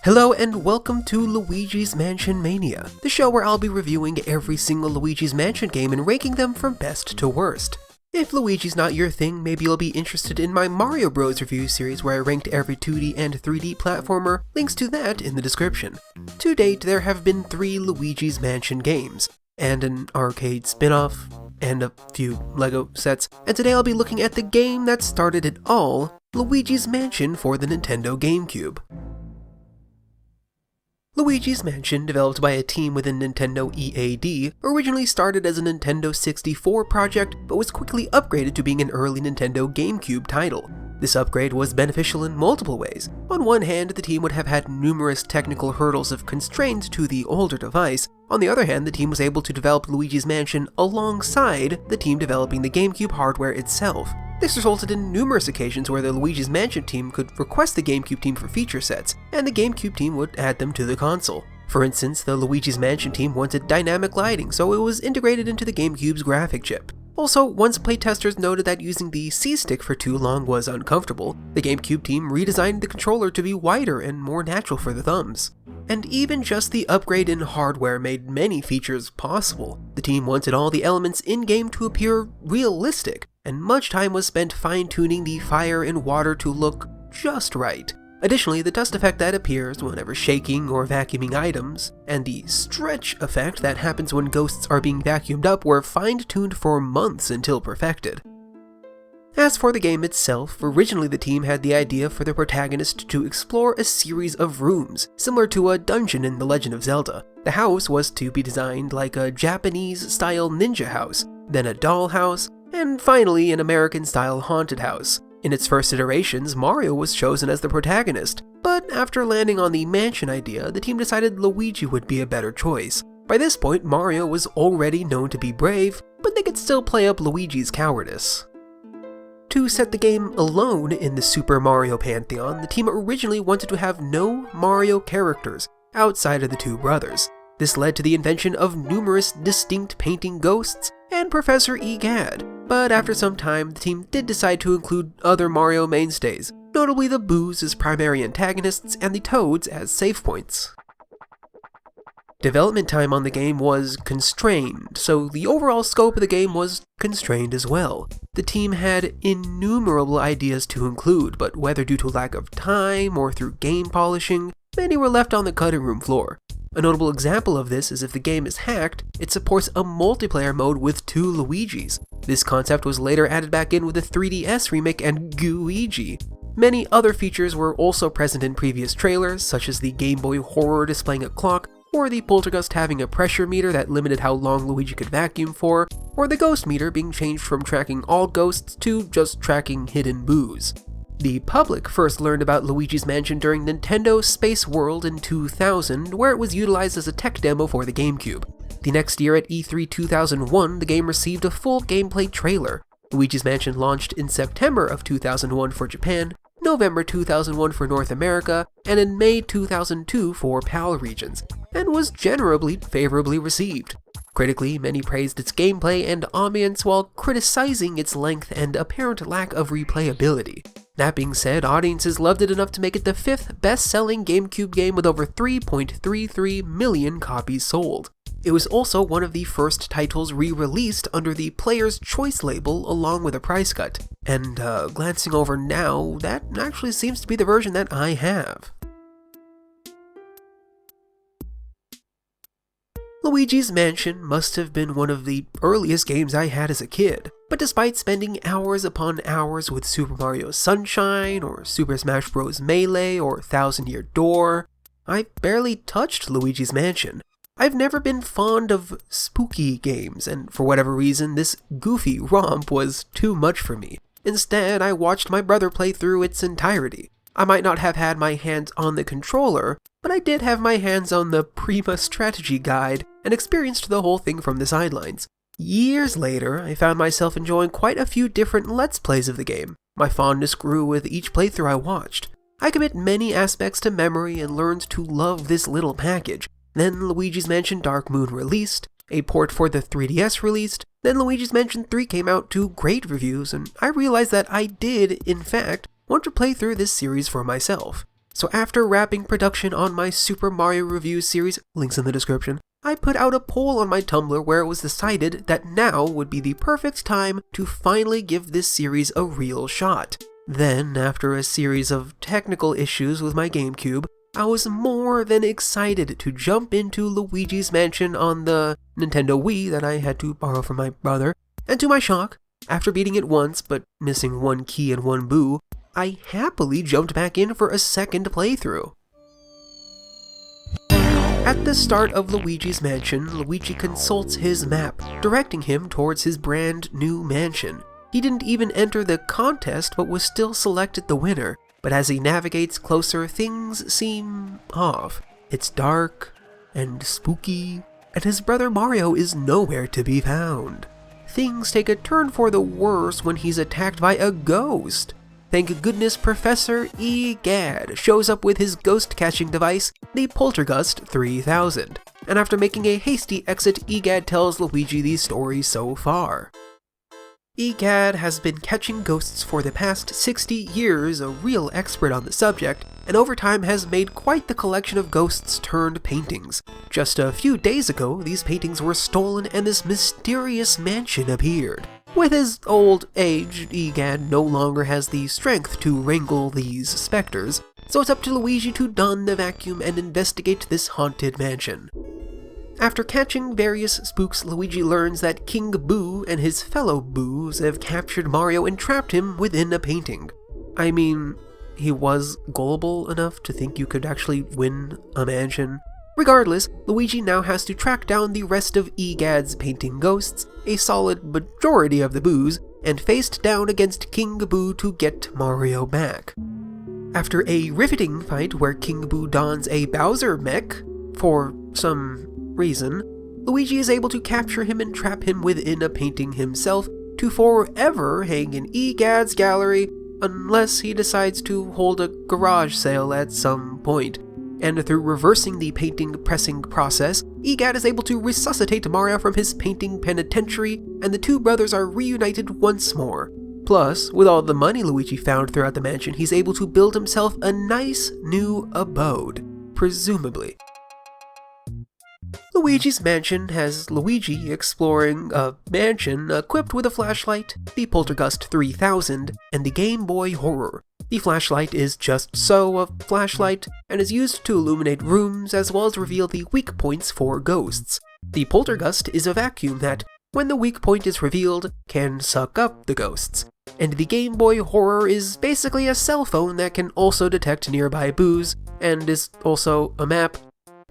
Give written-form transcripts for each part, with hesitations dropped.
Hello and welcome to Luigi's Mansion Mania, the show where I'll be reviewing every single Luigi's Mansion game and ranking them from best to worst. If Luigi's not your thing, maybe you'll be interested in my Mario Bros. Review series where I ranked every 2D and 3D platformer, links to that in the description. To date, there have been 3 Luigi's Mansion games, and an arcade spin-off, and a few LEGO sets, and today I'll be looking at the game that started it all, Luigi's Mansion for the Nintendo GameCube. Luigi's Mansion, developed by a team within Nintendo EAD, originally started as a Nintendo 64 project, but was quickly upgraded to being an early Nintendo GameCube title. This upgrade was beneficial in multiple ways. On one hand, the team would have had numerous technical hurdles of constraints to the older device. On the other hand, the team was able to develop Luigi's Mansion alongside the team developing the GameCube hardware itself. This resulted in numerous occasions where the Luigi's Mansion team could request the GameCube team for feature sets, and the GameCube team would add them to the console. For instance, the Luigi's Mansion team wanted dynamic lighting, so it was integrated into the GameCube's graphic chip. Also, once playtesters noted that using the C-stick for too long was uncomfortable, the GameCube team redesigned the controller to be wider and more natural for the thumbs. And even just the upgrade in hardware made many features possible. The team wanted all the elements in-game to appear realistic, and much time was spent fine-tuning the fire and water to look just right. Additionally, the dust effect that appears whenever shaking or vacuuming items, and the stretch effect that happens when ghosts are being vacuumed up were fine-tuned for months until perfected. As for the game itself, originally the team had the idea for the protagonist to explore a series of rooms, similar to a dungeon in The Legend of Zelda. The house was to be designed like a Japanese-style ninja house, then a doll house, and finally an American-style haunted house. In its first iterations, Mario was chosen as the protagonist, but after landing on the mansion idea, the team decided Luigi would be a better choice. By this point, Mario was already known to be brave, but they could still play up Luigi's cowardice. To set the game alone in the Super Mario pantheon, the team originally wanted to have no Mario characters outside of the two brothers. This led to the invention of numerous distinct painting ghosts and Professor Egad, but after some time, the team did decide to include other Mario mainstays, notably the Boos as primary antagonists and the Toads as save points. Development time on the game was constrained, so the overall scope of the game was constrained as well. The team had innumerable ideas to include, but whether due to lack of time or through game polishing, many were left on the cutting room floor. A notable example of this is if the game is hacked, it supports a multiplayer mode with 2 Luigis. This concept was later added back in with the 3DS remake and Gooigi. Many other features were also present in previous trailers, such as the Game Boy Horror displaying a clock, or the Poltergust having a pressure meter that limited how long Luigi could vacuum for, or the Ghost meter being changed from tracking all ghosts to just tracking hidden boos. The public first learned about Luigi's Mansion during Nintendo Space World in 2000, where it was utilized as a tech demo for the GameCube. The next year at E3 2001, the game received a full gameplay trailer. Luigi's Mansion launched in September of 2001 for Japan, November 2001 for North America, and in May 2002 for PAL regions, and was generally favorably received. Critically, many praised its gameplay and ambience while criticizing its length and apparent lack of replayability. That being said, audiences loved it enough to make it the 5th best-selling GameCube game with over 3.33 million copies sold. It was also one of the first titles re-released under the Player's Choice label along with a price cut. And glancing over now, that actually seems to be the version that I have. Luigi's Mansion must have been one of the earliest games I had as a kid, but despite spending hours upon hours with Super Mario Sunshine, or Super Smash Bros. Melee, or Thousand Year Door, I barely touched Luigi's Mansion. I've never been fond of spooky games, and for whatever reason, this goofy romp was too much for me. Instead, I watched my brother play through its entirety. I might not have had my hands on the controller, but I did have my hands on the Prima strategy guide and experienced the whole thing from the sidelines. Years later, I found myself enjoying quite a few different Let's Plays of the game. My fondness grew with each playthrough I watched. I commit many aspects to memory and learned to love this little package. Then Luigi's Mansion Dark Moon released, a port for the 3DS released, then Luigi's Mansion 3 came out to great reviews, and I realized that I did, in fact, want to play through this series for myself. So after wrapping production on my Super Mario Review series, links in the description, I put out a poll on my Tumblr where it was decided that now would be the perfect time to finally give this series a real shot. Then, after a series of technical issues with my GameCube, I was more than excited to jump into Luigi's Mansion on the Nintendo Wii that I had to borrow from my brother, and to my shock, after beating it once but missing one key and one boo, I happily jumped back in for a second playthrough. At the start of Luigi's Mansion, Luigi consults his map, directing him towards his brand new mansion. He didn't even enter the contest but was still selected the winner, but as he navigates closer, things seem off. It's dark and spooky, and his brother Mario is nowhere to be found. Things take a turn for the worse when he's attacked by a ghost. Thank goodness Professor Egad shows up with his ghost-catching device, the Poltergust 3000, and after making a hasty exit, Egad tells Luigi the story so far. Egad has been catching ghosts for the past 60 years, a real expert on the subject, and over time has made quite the collection of ghosts turned paintings. Just a few days ago, these paintings were stolen and this mysterious mansion appeared. With his old age, Egad no longer has the strength to wrangle these specters, so it's up to Luigi to don the vacuum and investigate this haunted mansion. After catching various spooks, Luigi learns that King Boo and his fellow Boos have captured Mario and trapped him within a painting. I mean, he was gullible enough to think you could actually win a mansion. Regardless, Luigi now has to track down the rest of Egad's painting ghosts, a solid majority of the Boos, and faced down against King Boo to get Mario back. After a riveting fight where King Boo dons a Bowser mech, for some reason, Luigi is able to capture him and trap him within a painting himself to forever hang in Egad's gallery unless he decides to hold a garage sale at some point. And through reversing the painting pressing process, Egad is able to resuscitate Mario from his painting penitentiary, and the two brothers are reunited once more. Plus, with all the money Luigi found throughout the mansion, he's able to build himself a nice new abode, presumably. Luigi's Mansion has Luigi exploring a mansion equipped with a flashlight, the Poltergust 3000, and the Game Boy Horror. The flashlight is just so a flashlight, and is used to illuminate rooms as well as reveal the weak points for ghosts. The Poltergust is a vacuum that, when the weak point is revealed, can suck up the ghosts. And the Game Boy Horror is basically a cell phone that can also detect nearby Boos, and is also a map.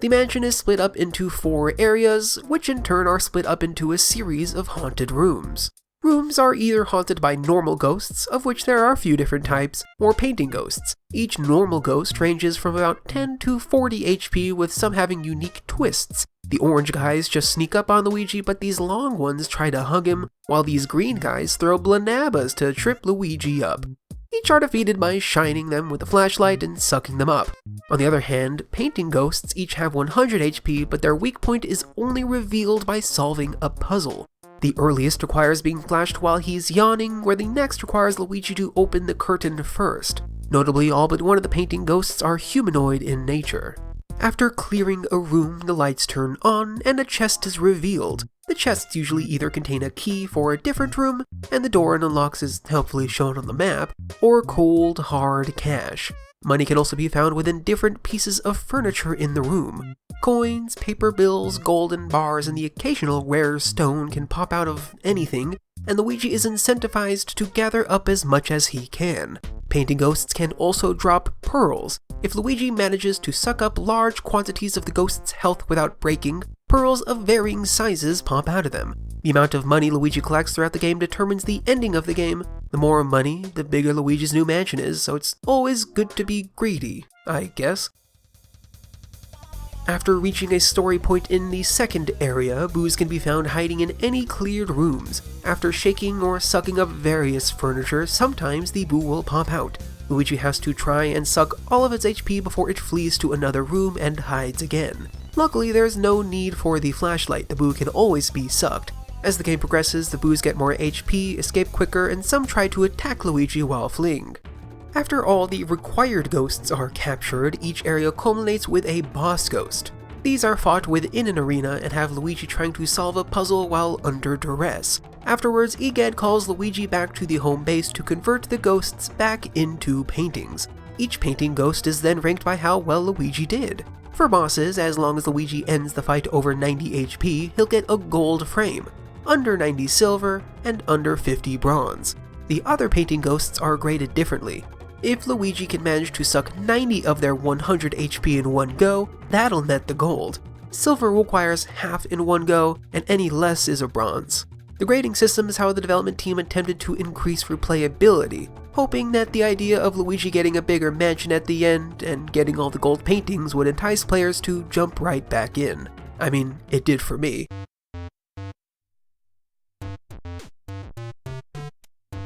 The mansion is split up into 4 areas, which in turn are split up into a series of haunted rooms. Rooms are either haunted by normal ghosts, of which there are a few different types, or painting ghosts. Each normal ghost ranges from about 10 to 40 HP, with some having unique twists. The orange guys just sneak up on Luigi, but these long ones try to hug him, while these green guys throw blanabas to trip Luigi up. Each are defeated by shining them with a flashlight and sucking them up. On the other hand, painting ghosts each have 100 HP, but their weak point is only revealed by solving a puzzle. The earliest requires being flashed while he's yawning, where the next requires Luigi to open the curtain first. Notably, all but one of the painting ghosts are humanoid in nature. After clearing a room, the lights turn on, and a chest is revealed. The chests usually either contain a key for a different room, and the door it unlocks is helpfully shown on the map, or cold, hard cash. Money can also be found within different pieces of furniture in the room. Coins, paper bills, golden bars, and the occasional rare stone can pop out of anything, and Luigi is incentivized to gather up as much as he can. Painting ghosts can also drop pearls. If Luigi manages to suck up large quantities of the ghost's health without breaking, pearls of varying sizes pop out of them. The amount of money Luigi collects throughout the game determines the ending of the game. The more money, the bigger Luigi's new mansion is, so it's always good to be greedy, I guess. After reaching a story point in the second area, Boos can be found hiding in any cleared rooms. After shaking or sucking up various furniture, sometimes the Boo will pop out. Luigi has to try and suck all of its HP before it flees to another room and hides again. Luckily, there's no need for the flashlight. The Boo can always be sucked. As the game progresses, the Boos get more HP, escape quicker, and some try to attack Luigi while fleeing. After all the required ghosts are captured, each area culminates with a boss ghost. These are fought within an arena and have Luigi trying to solve a puzzle while under duress. Afterwards, Egad calls Luigi back to the home base to convert the ghosts back into paintings. Each painting ghost is then ranked by how well Luigi did. For bosses, as long as Luigi ends the fight over 90 HP, he'll get a gold frame, under 90 silver, and under 50 bronze. The other painting ghosts are graded differently. If Luigi can manage to suck 90 of their 100 HP in one go, that'll net the gold. Silver requires half in one go, and any less is a bronze. The grading system is how the development team attempted to increase replayability, hoping that the idea of Luigi getting a bigger mansion at the end and getting all the gold paintings would entice players to jump right back in. I mean, it did for me.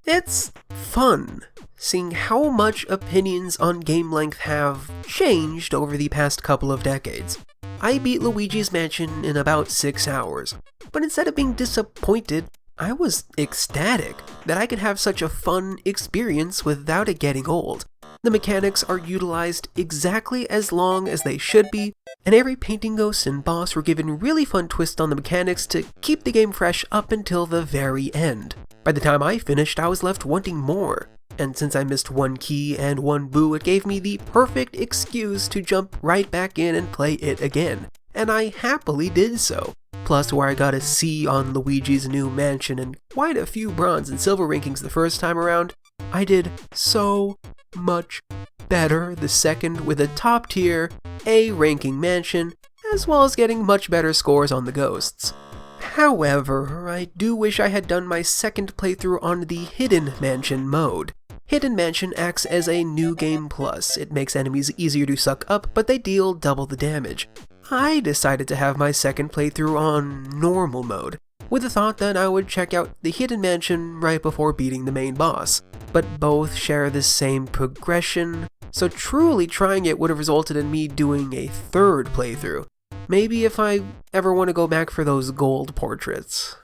It's fun seeing how much opinions on game length have changed over the past couple of decades. I beat Luigi's Mansion in about 6 hours, but instead of being disappointed, I was ecstatic that I could have such a fun experience without it getting old. The mechanics are utilized exactly as long as they should be, and every painting ghost and boss were given really fun twists on the mechanics to keep the game fresh up until the very end. By the time I finished, I was left wanting more, and since I missed one key and one boo, it gave me the perfect excuse to jump right back in and play it again, and I happily did so. Plus, where I got a C on Luigi's new mansion and quite a few bronze and silver rankings the first time around, I did so much better the second with a top tier A ranking mansion, as well as getting much better scores on the ghosts. However, I do wish I had done my second playthrough on the Hidden Mansion mode. Hidden Mansion acts as a new game plus. It makes enemies easier to suck up, but they deal double the damage. I decided to have my second playthrough on normal mode, with the thought that I would check out the Hidden Mansion right before beating the main boss. But both share the same progression, so truly trying it would have resulted in me doing a third playthrough. Maybe if I ever want to go back for those gold portraits.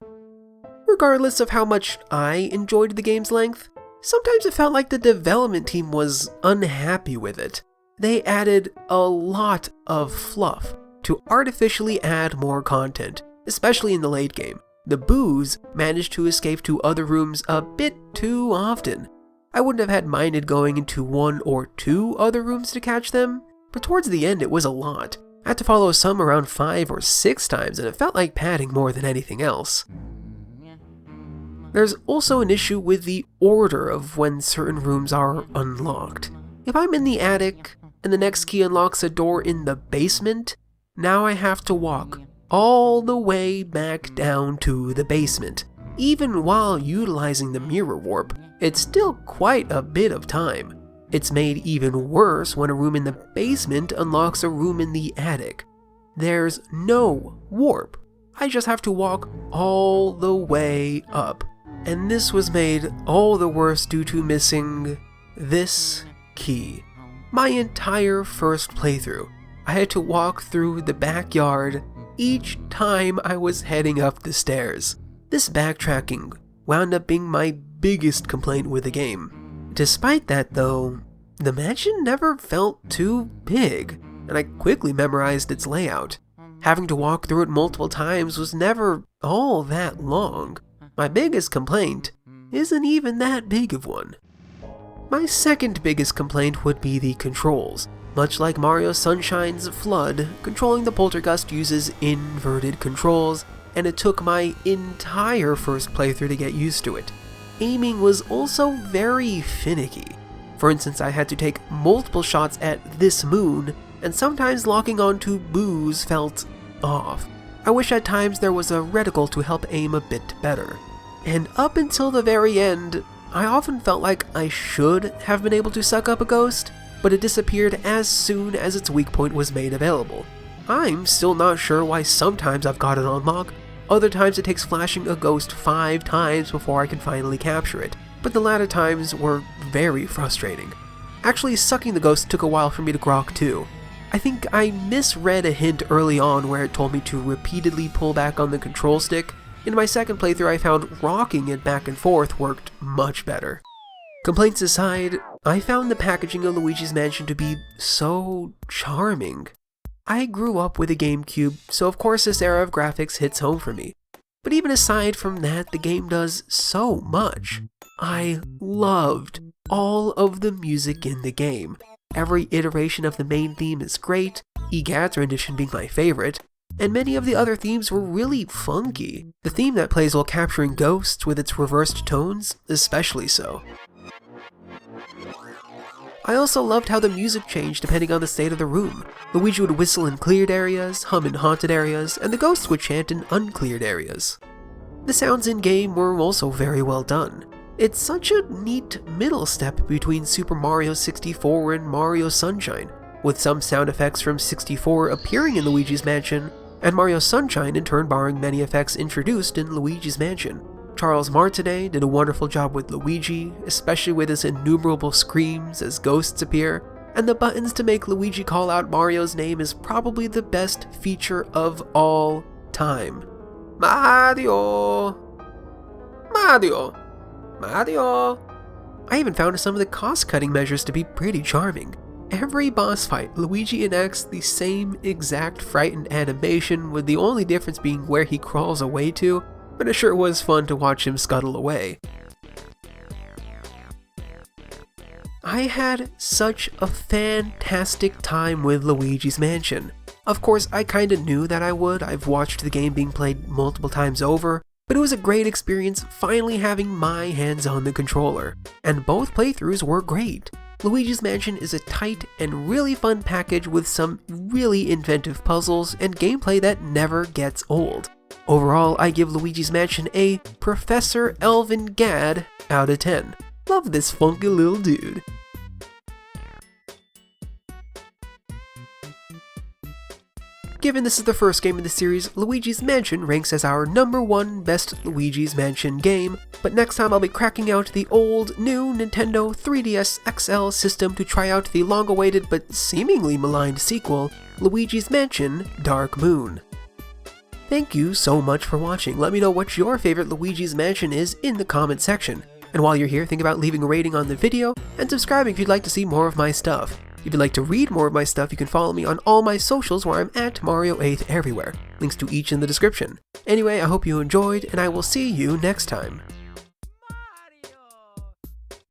Regardless of how much I enjoyed the game's length, sometimes it felt like the development team was unhappy with it. They added a lot of fluff to artificially add more content, especially in the late game. The boos managed to escape to other rooms a bit too often. I wouldn't have had minded going into 1 or 2 other rooms to catch them, but towards the end it was a lot. I had to follow some around 5 or 6 times, and it felt like padding more than anything else. There's also an issue with the order of when certain rooms are unlocked. If I'm in the attic, and the next key unlocks a door in the basement, now I have to walk all the way back down to the basement. Even while utilizing the mirror warp, it's still quite a bit of time. It's made even worse when a room in the basement unlocks a room in the attic. There's no warp. I just have to walk all the way up. And this was made all the worse due to missing this key. My entire first playthrough, I had to walk through the backyard each time I was heading up the stairs. This backtracking wound up being my biggest complaint with the game. Despite that though, the mansion never felt too big, and I quickly memorized its layout. Having to walk through it multiple times was never all that long. My biggest complaint isn't even that big of one. My second biggest complaint would be the controls. Much like Mario Sunshine's Flood, controlling the Poltergust uses inverted controls, and it took my entire first playthrough to get used to it. Aiming was also very finicky. For instance, I had to take multiple shots at this moon, and sometimes locking onto boos felt off. I wish at times there was a reticle to help aim a bit better. And up until the very end, I often felt like I should have been able to suck up a ghost, but it disappeared as soon as its weak point was made available. I'm still not sure why sometimes I've got it on lock, other times it takes flashing a ghost 5 times before I can finally capture it, but the latter times were very frustrating. Actually, sucking the ghost took a while for me to grok too. I think I misread a hint early on where it told me to repeatedly pull back on the control stick. In my second playthrough I found rocking it back and forth worked much better. Complaints aside, I found the packaging of Luigi's Mansion to be so charming. I grew up with a GameCube, so of course this era of graphics hits home for me. But even aside from that, the game does so much. I loved all of the music in the game. Every iteration of the main theme is great, EGAD's rendition being my favorite, and many of the other themes were really funky. The theme that plays while capturing ghosts with its reversed tones, especially so. I also loved how the music changed depending on the state of the room. Luigi would whistle in cleared areas, hum in haunted areas, and the ghosts would chant in uncleared areas. The sounds in-game were also very well done. It's such a neat middle step between Super Mario 64 and Mario Sunshine, with some sound effects from 64 appearing in Luigi's Mansion, and Mario Sunshine in turn borrowing many effects introduced in Luigi's Mansion. Charles Martinet did a wonderful job with Luigi, especially with his innumerable screams as ghosts appear, and the buttons to make Luigi call out Mario's name is probably the best feature of all time. Mario! Mario! Mario! I even found some of the cost-cutting measures to be pretty charming. Every boss fight, Luigi enacts the same exact frightened animation, with the only difference being where he crawls away to, but it sure was fun to watch him scuttle away. I had such a fantastic time with Luigi's Mansion. Of course, I kinda knew that I would. I've watched the game being played multiple times over, but it was a great experience finally having my hands on the controller. And both playthroughs were great. Luigi's Mansion is a tight and really fun package with some really inventive puzzles and gameplay that never gets old. Overall, I give Luigi's Mansion a Professor Elvin Gad out of 10. Love this funky little dude. Given this is the first game in the series, Luigi's Mansion ranks as our #1 best Luigi's Mansion game, but next time I'll be cracking out the old, new Nintendo 3DS XL system to try out the long-awaited but seemingly maligned sequel, Luigi's Mansion Dark Moon. Thank you so much for watching. Let me know what your favorite Luigi's Mansion is in the comment section. And while you're here, think about leaving a rating on the video and subscribing if you'd like to see more of my stuff. If you'd like to read more of my stuff, you can follow me on all my socials where I'm at Mario8 everywhere. Links to each in the description. Anyway, I hope you enjoyed, and I will see you next time.